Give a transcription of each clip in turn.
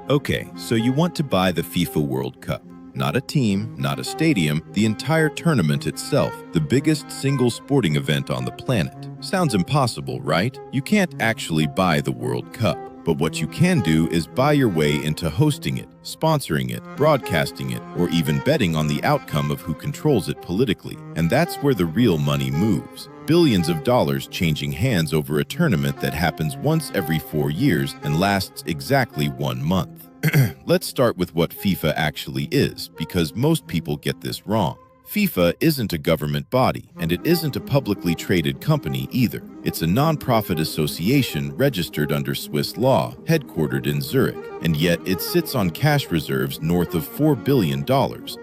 Okay, so you want to buy the FIFA World Cup. Not a team, not a stadium, the entire tournament itself, the biggest single sporting event on the planet. Sounds impossible, right? You can't actually buy the World Cup. But what you can do is buy your way into hosting it, sponsoring it, broadcasting it, or even betting on the outcome of who controls it politically. And that's where the real money moves. Billions of dollars changing hands over a tournament that happens once every 4 years and lasts exactly 1 month. Let's start with what FIFA actually is, because most people get this wrong. FIFA isn't a government body, and it isn't a publicly traded company either. It's a non-profit association registered under Swiss law, headquartered in Zurich, and yet it sits on cash reserves north of $4 billion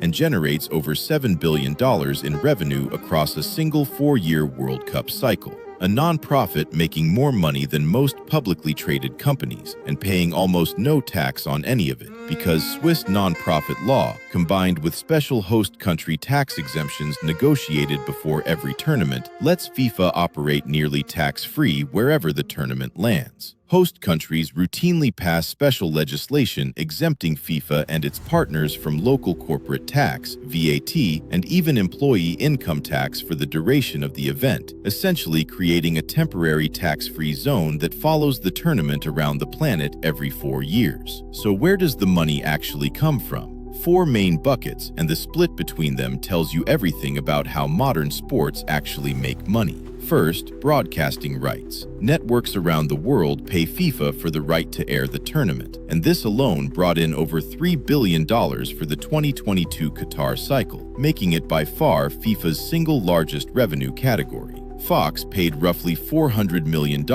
and generates over $7 billion in revenue across a single 4-year World Cup cycle. A non-profit making more money than most publicly traded companies and paying almost no tax on any of it, because Swiss non-profit law, combined with special host country tax exemptions negotiated before every tournament, lets FIFA operate nearly tax-free wherever the tournament lands. Host countries routinely pass special legislation exempting FIFA and its partners from local corporate tax, VAT, and even employee income tax for the duration of the event, essentially creating a temporary tax-free zone that follows the tournament around the planet every 4 years. So where does the money actually come from? 4 main buckets, and the split between them tells you everything about how modern sports actually make money. First, broadcasting rights. Networks around the world pay FIFA for the right to air the tournament, and this alone brought in over $3 billion for the 2022 Qatar cycle, making it by far FIFA's single largest revenue category. Fox paid roughly $400 million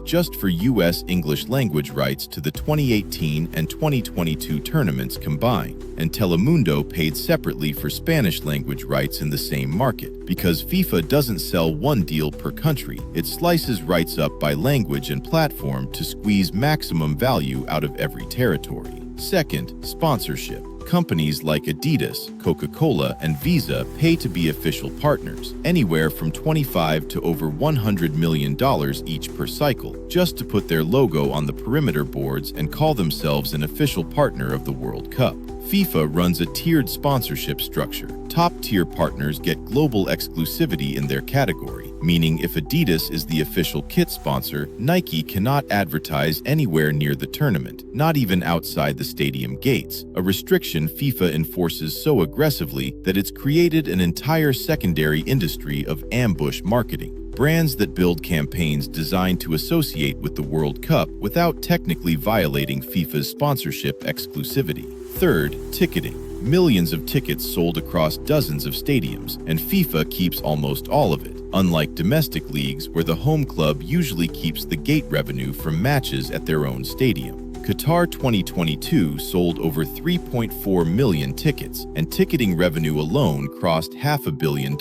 just for U.S. English language rights to the 2018 and 2022 tournaments combined, and Telemundo paid separately for Spanish language rights in the same market. Because FIFA doesn't sell one deal per country, it slices rights up by language and platform to squeeze maximum value out of every territory. Second, sponsorship. Companies like Adidas, Coca-Cola, and Visa pay to be official partners, anywhere from $25 to over $100 million each per cycle, just to put their logo on the perimeter boards and call themselves an official partner of the World Cup. FIFA runs a tiered sponsorship structure. Top-tier partners get global exclusivity in their category, meaning if Adidas is the official kit sponsor, Nike cannot advertise anywhere near the tournament, not even outside the stadium gates, a restriction FIFA enforces so aggressively that it's created an entire secondary industry of ambush marketing. Brands that build campaigns designed to associate with the World Cup without technically violating FIFA's sponsorship exclusivity. Third, ticketing. Millions of tickets sold across dozens of stadiums, and FIFA keeps almost all of it, unlike domestic leagues where the home club usually keeps the gate revenue from matches at their own stadium. Qatar 2022 sold over 3.4 million tickets, and ticketing revenue alone crossed $500 million,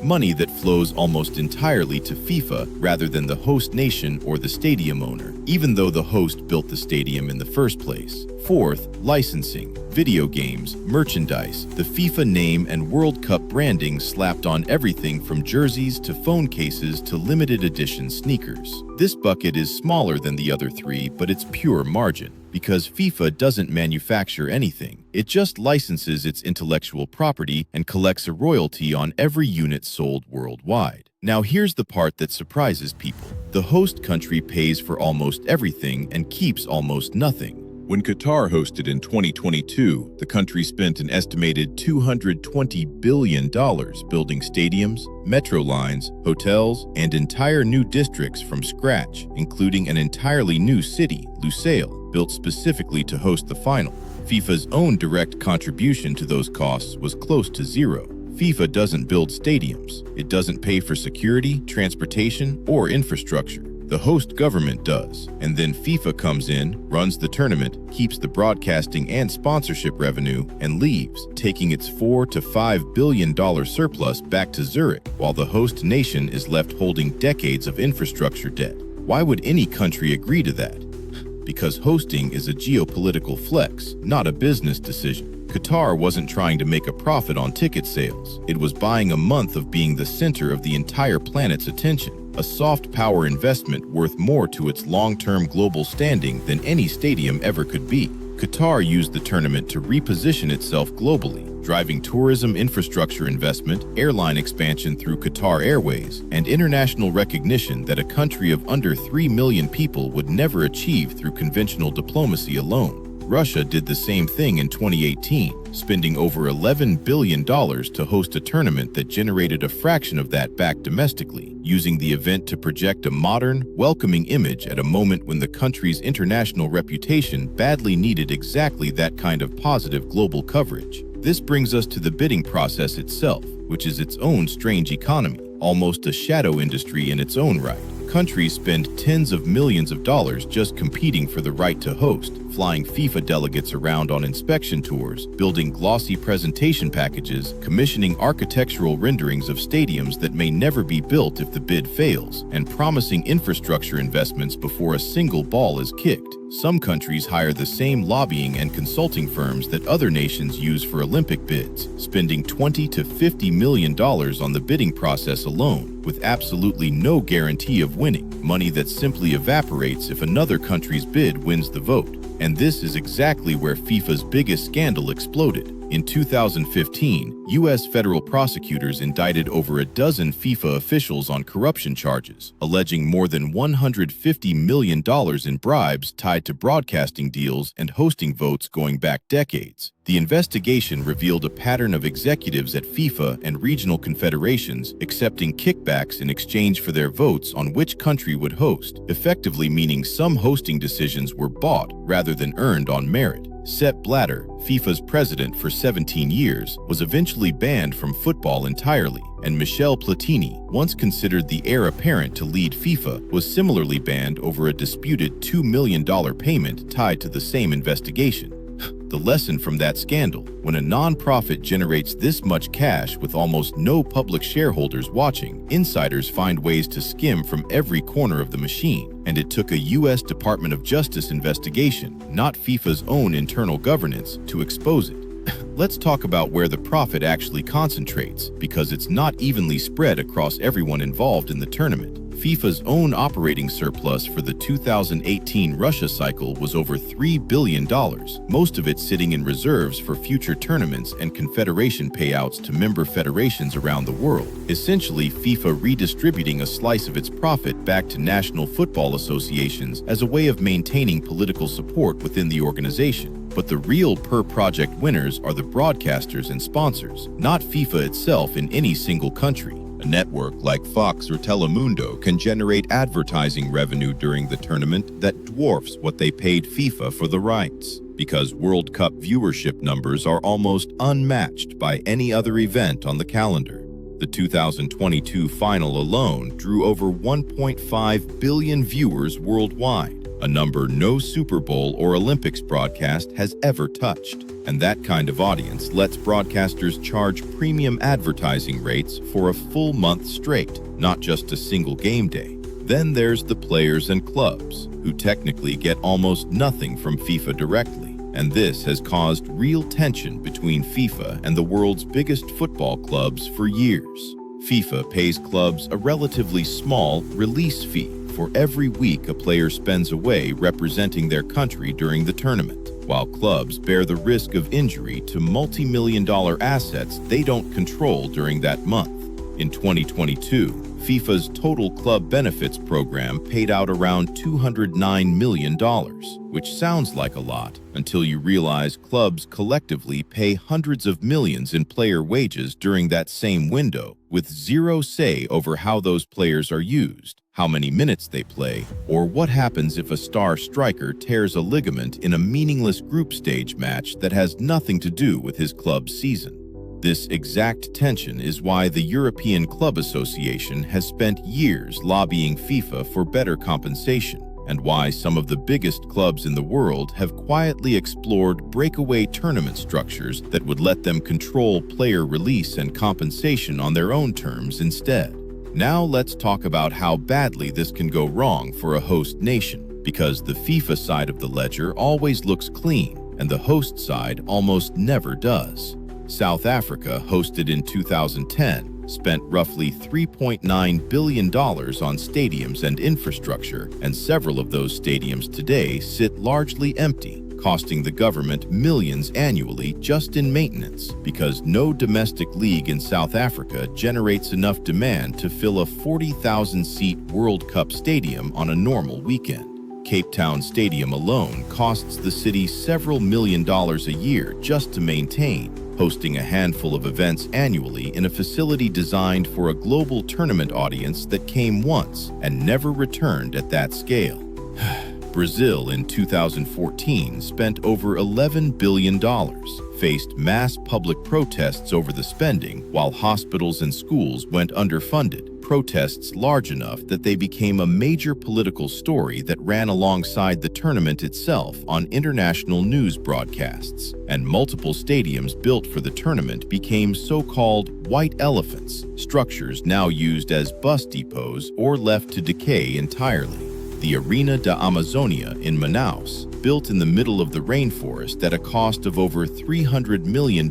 money that flows almost entirely to FIFA rather than the host nation or the stadium owner, even though the host built the stadium in the first place. Fourth, licensing. Video games, merchandise, the FIFA name and World Cup branding slapped on everything from jerseys to phone cases to limited edition sneakers. This bucket is smaller than the other 3, but it's pure margin, because FIFA doesn't manufacture anything. It just licenses its intellectual property and collects a royalty on every unit sold worldwide. Now here's the part that surprises people. The host country pays for almost everything and keeps almost nothing. When Qatar hosted in 2022, the country spent an estimated $220 billion building stadiums, metro lines, hotels, and entire new districts from scratch, including an entirely new city, Lusail, built specifically to host the final. FIFA's own direct contribution to those costs was close to zero. FIFA doesn't build stadiums. It doesn't pay for security, transportation, or infrastructure. The host government does, and then FIFA comes in, runs the tournament, keeps the broadcasting and sponsorship revenue, and leaves, taking its $4 to $5 billion surplus back to Zurich, while the host nation is left holding decades of infrastructure debt. Why would any country agree to that? Because hosting is a geopolitical flex, not a business decision. Qatar wasn't trying to make a profit on ticket sales. It was buying a month of being the center of the entire planet's attention. a soft power investment worth more to its long-term global standing than any stadium ever could be. Qatar used the tournament to reposition itself globally, driving tourism infrastructure investment, airline expansion through Qatar Airways, and international recognition that a country of under 3 million people would never achieve through conventional diplomacy alone. Russia did the same thing in 2018, spending over $11 billion to host a tournament that generated a fraction of that back domestically, using the event to project a modern, welcoming image at a moment when the country's international reputation badly needed exactly that kind of positive global coverage. This brings us to the bidding process itself, which is its own strange economy, almost a shadow industry in its own right. Countries spend tens of millions of dollars just competing for the right to host, flying FIFA delegates around on inspection tours, building glossy presentation packages, commissioning architectural renderings of stadiums that may never be built if the bid fails, and promising infrastructure investments before a single ball is kicked. Some countries hire the same lobbying and consulting firms that other nations use for Olympic bids, spending $20 to $50 million on the bidding process alone, with absolutely no guarantee of winning, money that simply evaporates if another country's bid wins the vote. And this is exactly where FIFA's biggest scandal exploded. In 2015, U.S. federal prosecutors indicted over a dozen FIFA officials on corruption charges, alleging more than $150 million in bribes tied to broadcasting deals and hosting votes going back decades. The investigation revealed a pattern of executives at FIFA and regional confederations accepting kickbacks in exchange for their votes on which country would host, effectively meaning some hosting decisions were bought rather than earned on merit. Sepp Blatter, FIFA's president for 17 years, was eventually banned from football entirely, and Michel Platini, once considered the heir apparent to lead FIFA, was similarly banned over a disputed $2 million payment tied to the same investigation. The lesson from that scandal: when a non-profit generates this much cash with almost no public shareholders watching, insiders find ways to skim from every corner of the machine. And it took a U.S. Department of Justice investigation, not FIFA's own internal governance, to expose it. Let's talk about where the profit actually concentrates, because it's not evenly spread across everyone involved in the tournament. FIFA's own operating surplus for the 2018 Russia cycle was over $3 billion, most of it sitting in reserves for future tournaments and confederation payouts to member federations around the world, essentially FIFA redistributing a slice of its profit back to national football associations as a way of maintaining political support within the organization. But the real per-project winners are the broadcasters and sponsors, not FIFA itself in any single country. A network like Fox or Telemundo can generate advertising revenue during the tournament that dwarfs what they paid FIFA for the rights, because World Cup viewership numbers are almost unmatched by any other event on the calendar. The 2022 final alone drew over 1.5 billion viewers worldwide, a number no Super Bowl or Olympics broadcast has ever touched. And that kind of audience lets broadcasters charge premium advertising rates for a full month straight, not just a single game day. Then there's the players and clubs, who technically get almost nothing from FIFA directly. And this has caused real tension between FIFA and the world's biggest football clubs for years. FIFA pays clubs a relatively small release fee for every week a player spends away representing their country during the tournament, while clubs bear the risk of injury to multi-million-dollar assets they don't control during that month. In 2022, FIFA's total club benefits program paid out around $209 million, which sounds like a lot until you realize clubs collectively pay hundreds of millions in player wages during that same window, with zero say over how those players are used, how many minutes they play, or what happens if a star striker tears a ligament in a meaningless group stage match that has nothing to do with his club's season. This exact tension is why the European Club Association has spent years lobbying FIFA for better compensation, and why some of the biggest clubs in the world have quietly explored breakaway tournament structures that would let them control player release and compensation on their own terms instead. Now let's talk about how badly this can go wrong for a host nation, because the FIFA side of the ledger always looks clean, and the host side almost never does. South Africa hosted in 2010, spent roughly $3.9 billion on stadiums and infrastructure, and several of those stadiums today sit largely empty, costing the government millions annually just in maintenance, because no domestic league in South Africa generates enough demand to fill a 40,000-seat World Cup stadium on a normal weekend. Cape Town Stadium alone costs the city several million dollars a year just to maintain, hosting a handful of events annually in a facility designed for a global tournament audience that came once and never returned at that scale. Brazil in 2014 spent over $11 billion, faced mass public protests over the spending while hospitals and schools went underfunded, protests large enough that they became a major political story that ran alongside the tournament itself on international news broadcasts, and multiple stadiums built for the tournament became so-called white elephants, structures now used as bus depots or left to decay entirely. The Arena da Amazônia in Manaus, built in the middle of the rainforest at a cost of over $300 million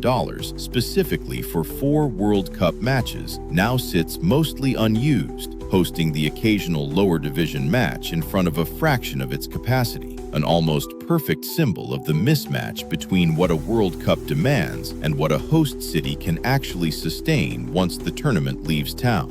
specifically for 4 World Cup matches, now sits mostly unused, hosting the occasional lower division match in front of a fraction of its capacity, an almost perfect symbol of the mismatch between what a World Cup demands and what a host city can actually sustain once the tournament leaves town.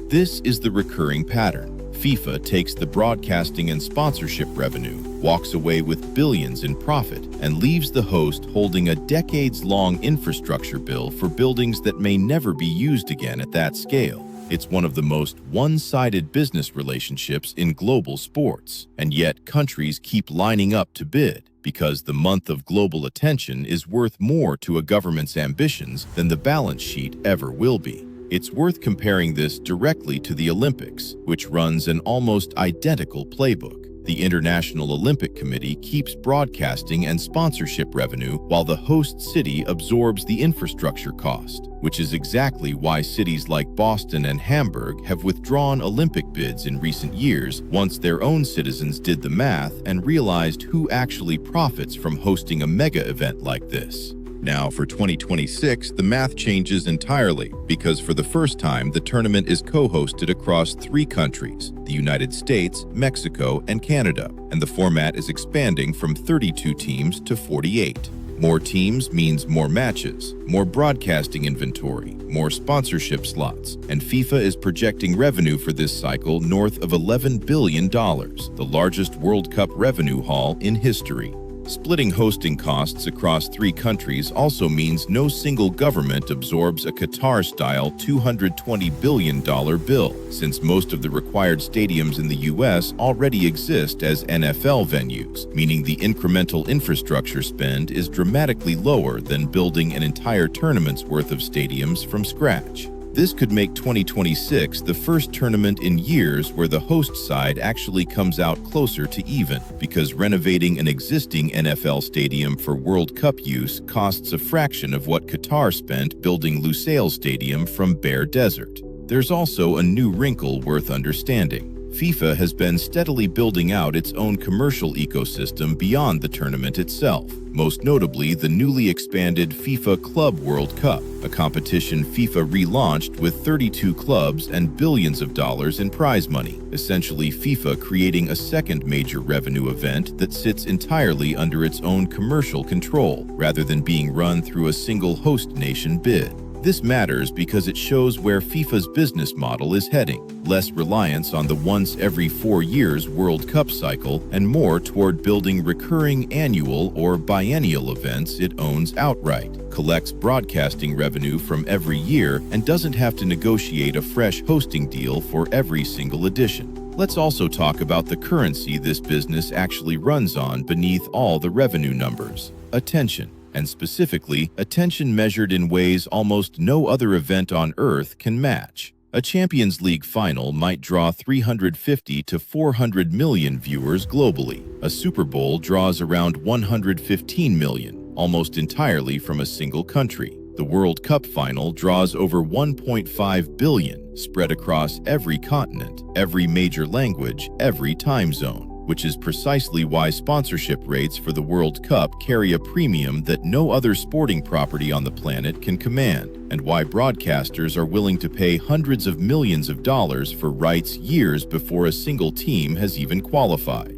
This is the recurring pattern. FIFA takes the broadcasting and sponsorship revenue, walks away with billions in profit, and leaves the host holding a decades-long infrastructure bill for buildings that may never be used again at that scale. It's one of the most one-sided business relationships in global sports, and yet countries keep lining up to bid because the month of global attention is worth more to a government's ambitions than the balance sheet ever will be. It's worth comparing this directly to the Olympics, which runs an almost identical playbook. The International Olympic Committee keeps broadcasting and sponsorship revenue while the host city absorbs the infrastructure cost, which is exactly why cities like Boston and Hamburg have withdrawn Olympic bids in recent years once their own citizens did the math and realized who actually profits from hosting a mega event like this. Now, for 2026, the math changes entirely because for the first time, the tournament is co-hosted across 3 countries, the United States, Mexico, and Canada, and the format is expanding from 32 teams to 48. More teams means more matches, more broadcasting inventory, more sponsorship slots, and FIFA is projecting revenue for this cycle north of $11 billion, the largest World Cup revenue haul in history. Splitting hosting costs across 3 countries also means no single government absorbs a Qatar-style $220 billion bill, since most of the required stadiums in the US already exist as NFL venues, meaning the incremental infrastructure spend is dramatically lower than building an entire tournament's worth of stadiums from scratch. This could make 2026 the first tournament in years where the host side actually comes out closer to even, because renovating an existing NFL stadium for World Cup use costs a fraction of what Qatar spent building Lusail Stadium from bare desert. There's also a new wrinkle worth understanding. FIFA has been steadily building out its own commercial ecosystem beyond the tournament itself, most notably the newly expanded FIFA Club World Cup, a competition FIFA relaunched with 32 clubs and billions of dollars in prize money, essentially FIFA creating a second major revenue event that sits entirely under its own commercial control, rather than being run through a single host nation bid. This matters because it shows where FIFA's business model is heading, less reliance on the once every 4 years World Cup cycle and more toward building recurring annual or biennial events it owns outright, collects broadcasting revenue from every year, and doesn't have to negotiate a fresh hosting deal for every single edition. Let's also talk about the currency this business actually runs on beneath all the revenue numbers: attention. And specifically, attention measured in ways almost no other event on Earth can match. A Champions League final might draw 350 to 400 million viewers globally. A Super Bowl draws around 115 million, almost entirely from a single country. The World Cup final draws over 1.5 billion, spread across every continent, every major language, every time zone. which is precisely why sponsorship rates for the World Cup carry a premium that no other sporting property on the planet can command, and why broadcasters are willing to pay hundreds of millions of dollars for rights years before a single team has even qualified.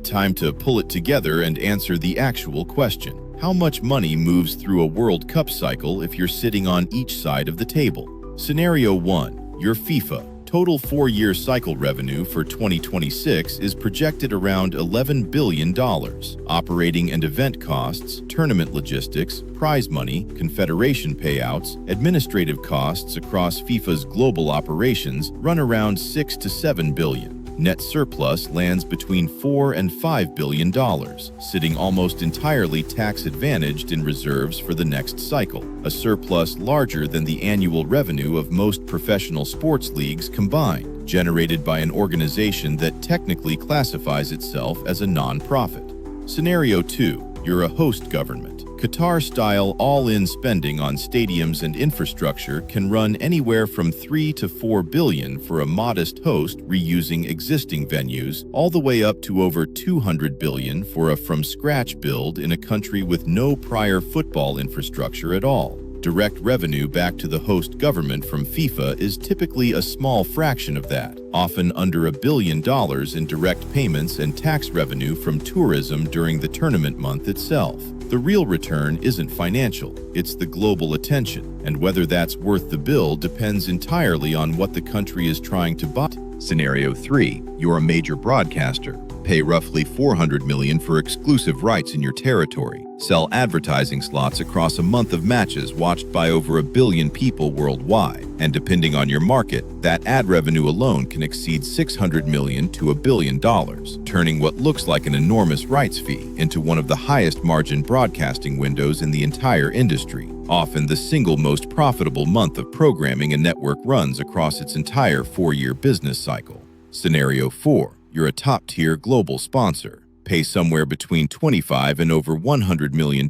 Time to pull it together and answer the actual question. How much money moves through a World Cup cycle if you're sitting on each side of the table? Scenario 1. Your FIFA. Total 4-year cycle revenue for 2026 is projected around $11 billion. Operating and event costs, tournament logistics, prize money, confederation payouts, administrative costs across FIFA's global operations run around $6 to $7 billion. Net surplus lands between $4 and $5 billion, sitting almost entirely tax-advantaged in reserves for the next cycle, a surplus larger than the annual revenue of most professional sports leagues combined, generated by an organization that technically classifies itself as a non-profit. Scenario 2. You're a host government. Qatar-style all-in spending on stadiums and infrastructure can run anywhere from $3 to $4 billion for a modest host reusing existing venues, all the way up to over $200 billion for a from-scratch build in a country with no prior football infrastructure at all. Direct revenue back to the host government from FIFA is typically a small fraction of that, often under $1 billion in direct payments and tax revenue from tourism during the tournament month itself. The real return isn't financial, it's the global attention, and whether that's worth the bill depends entirely on what the country is trying to buy. Scenario 3. You're a major broadcaster. Pay roughly $400 million for exclusive rights in your territory. Sell advertising slots across a month of matches watched by over 1 billion people worldwide. And depending on your market, that ad revenue alone can exceed $600 million to $1 billion, turning what looks like an enormous rights fee into one of the highest margin broadcasting windows in the entire industry, often the single most profitable month of programming a network runs across its entire 4-year business cycle. Scenario 4. You're a top-tier global sponsor. Pay somewhere between $25 and over $100 million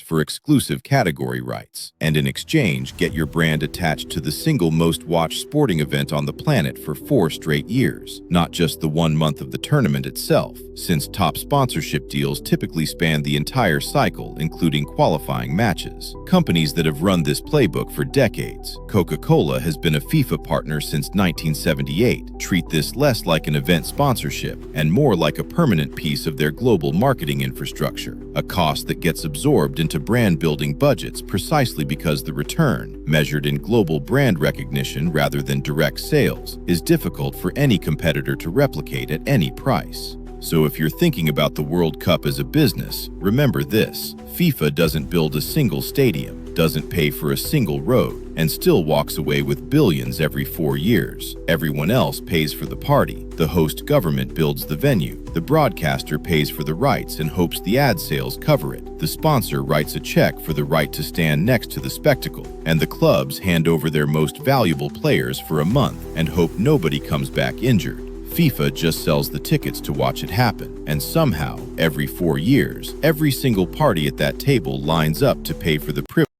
for exclusive category rights, and in exchange, get your brand attached to the single most watched sporting event on the planet for 4 straight years, not just the 1 month of the tournament itself, since top sponsorship deals typically span the entire cycle, including qualifying matches. Companies that have run this playbook for decades. Coca-Cola has been a FIFA partner since 1978. Treat this less like an event sponsorship and more like a permanent piece of their global marketing infrastructure, a cost that gets absorbed into brand-building budgets precisely because the return, measured in global brand recognition rather than direct sales, is difficult for any competitor to replicate at any price. So if you're thinking about the World Cup as a business, remember this: FIFA doesn't build a single stadium, doesn't pay for a single road, and still walks away with billions every 4 years. Everyone else pays for the party. The host government builds the venue. The broadcaster pays for the rights and hopes the ad sales cover it. The sponsor writes a check for the right to stand next to the spectacle. And the clubs hand over their most valuable players for a month and hope nobody comes back injured. FIFA just sells the tickets to watch it happen, and somehow, every 4 years, every single party at that table lines up to pay for the privilege